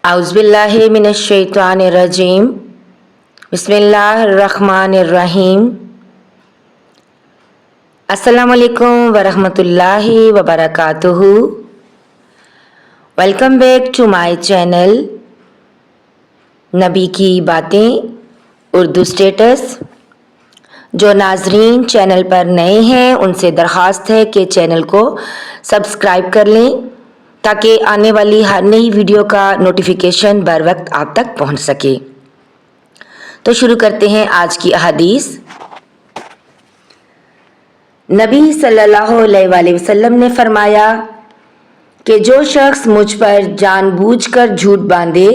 औज़ुबिल्लाहि मिनश्शैतानिर्रजीम बिस्मिल्लाहिर्रहमानिर्रहीम। अस्सलामु अलैकुम वरहमतुल्लाहि वबरकातुहू। Welcome back to my channel नबी की बातें उर्दू स्टेटस। जो नाजरीन चैनल पर नए हैं उनसे दरख्वास्त है कि चैनल को सब्सक्राइब कर लें ताकि आने वाली हर नई वीडियो का नोटिफिकेशन बर वक्त आप तक पहुंच सके। तो शुरू करते हैं आज की अहादीस। नबी सल्लल्लाहु अलैहि वसल्लम ने फरमाया कि जो शख्स मुझ पर जानबूझकर झूठ बांधे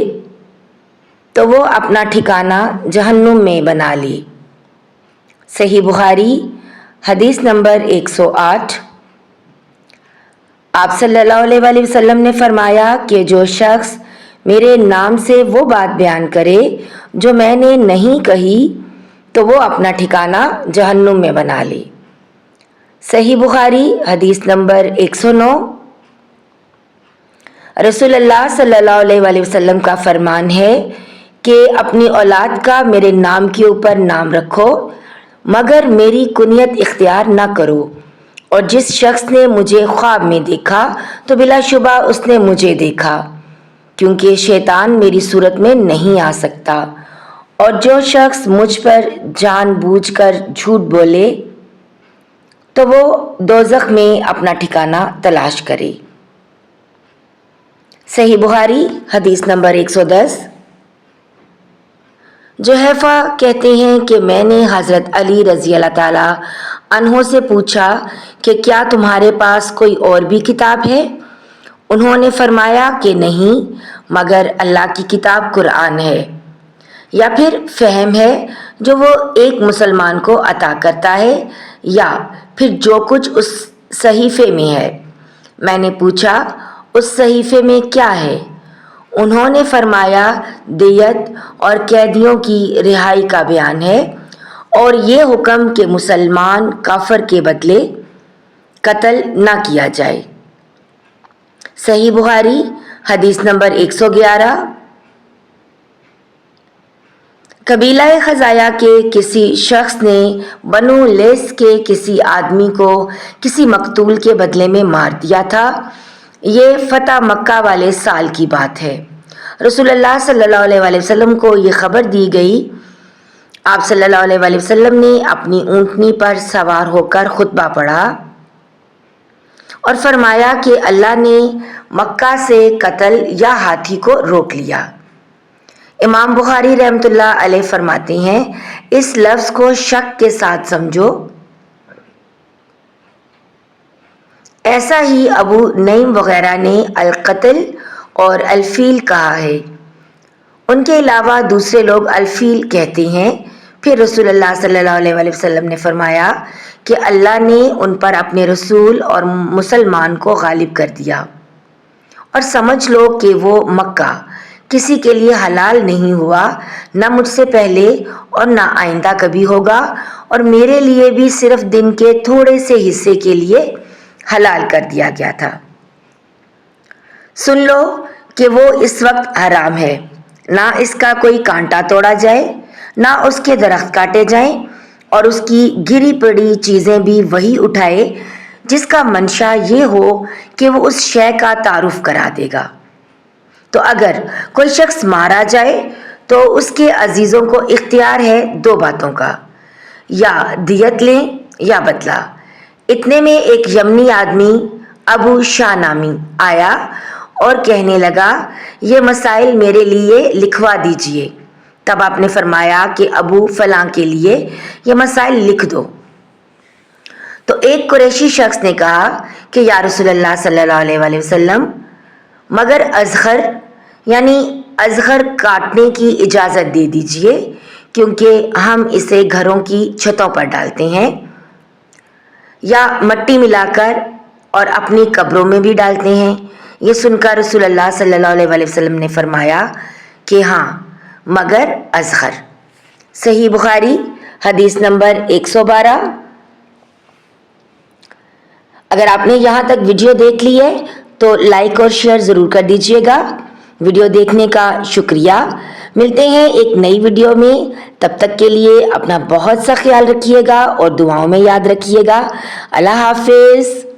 तो वो अपना ठिकाना जहन्नुम में बना ले। सही बुखारी हदीस नंबर 108। आप सल्लल्लाहु अलैहि वसल्लम ने फरमाया कि जो शख्स मेरे नाम से वो बात बयान करे जो मैंने नहीं कही तो वो अपना ठिकाना जहन्नुम में बना ले। सही बुखारी हदीस नंबर 109। रसूलुल्लाह सल्लल्लाहु अलैहि वसल्लम का फरमान है कि अपनी औलाद का मेरे नाम के ऊपर नाम रखो मगर मेरी कुनियत इख्तियार ना करो। और जिस शख्स ने मुझे ख्वाब में देखा तो बिलाशुबा उसने मुझे देखा, क्योंकि शैतान मेरी सूरत में नहीं आ सकता। और जो शख्स मुझ पर जानबूझकर झूठ बोले तो वो दोज़ख में अपना ठिकाना तलाश करे। सही बुखारी हदीस नंबर 110। जुहैफा कहते हैं कि मैंने हज़रत अली रज़ी अल्लाह ताला अन्हो से पूछा कि क्या तुम्हारे पास कोई और भी किताब है? उन्होंने फरमाया कि नहीं, मगर अल्लाह की किताब कुरान है, या फिर फ़हम है जो वो एक मुसलमान को अता करता है, या फिर जो कुछ उस सहीफ़े में है। मैंने पूछा उस सहीफ़े में क्या है? उन्होंने फरमाया दियत और कैदियों की रिहाई का बयान है और ये हुक्म कि मुसलमान काफिर के बदले कत्ल ना किया जाए। सही बुखारी हदीस नंबर 111। कबीला खज़ाया के किसी शख्स ने बनु लेस के किसी आदमी को किसी मकतूल के बदले में मार दिया था। ये फतह मक्का वाले साल की बात है। रसूलुल्लाह सल्लल्लाहु अलैहि वसल्लम को ये खबर दी गई। आप सल्लल्लाहु अलैहि वसल्लम ने अपनी ऊँटनी पर सवार होकर खुतबा पढ़ा और फरमाया कि अल्लाह ने मक्का से कत्ल या हाथी को रोक लिया। इमाम बुखारी रहमतुल्लाह अलैह फरमाते हैं इस लफ्ज़ को शक के साथ समझो। ऐसा ही अबू नईम वगैरह ने अल-कत्ल और अल-फील कहा है। उनके अलावा दूसरे लोग अल-फील कहते हैं। फिर रसूलुल्लाह सल्लल्लाहु अलैहि वसल्लम ने फरमाया कि अल्लाह ने उन पर अपने रसूल और मुसलमान को गालिब कर दिया, और समझ लो कि वो मक्का किसी के लिए हलाल नहीं हुआ, न मुझसे पहले और न आइंदा कभी होगा, और मेरे लिए भी सिर्फ दिन के थोड़े से हिस्से के लिए हलाल कर दिया गया था। सुन लो कि वो इस वक्त हराम है, ना इसका कोई कांटा तोड़ा जाए, ना उसके दरख्त काटे जाएं, और उसकी गिरी पड़ी चीज़ें भी वही उठाए जिसका मंशा ये हो कि वो उस शय का तारुफ करा देगा। तो अगर कोई शख्स मारा जाए तो उसके अजीज़ों को इख्तियार है दो बातों का, या दियत लें या बदला। इतने में एक यमनी आदमी अबू शाह नामी आया और कहने लगा ये मसाइल मेरे लिए लिखवा दीजिए। तब आपने फरमाया कि अबू फलां के लिए ये मसाइल लिख दो। तो एक कुरैशी शख्स ने कहा कि या रसूलल्लाह सल्लल्लाहु अलैहि वसल्लम, मगर अज़गर यानी अज़गर काटने की इजाज़त दे दीजिए, क्योंकि हम इसे घरों की छतों पर डालते हैं या मट्टी मिलाकर और अपनी कब्रों में भी डालते हैं। ये सुनकर रसूलुल्लाह सल्लल्लाहु अलैहि वसल्लम ने फरमाया कि हाँ, मगर अज़गर। सही बुखारी हदीस नंबर 112। अगर आपने यहाँ तक वीडियो देख ली है तो लाइक और शेयर ज़रूर कर दीजिएगा। ویڈیو دیکھنے کا شکریہ. ملتے ہیں ایک نئی ویڈیو میں. تب تک کے لیے اپنا بہت سا خیال رکھیے گا اور دعاؤں میں یاد رکھیے گا. اللہ حافظ.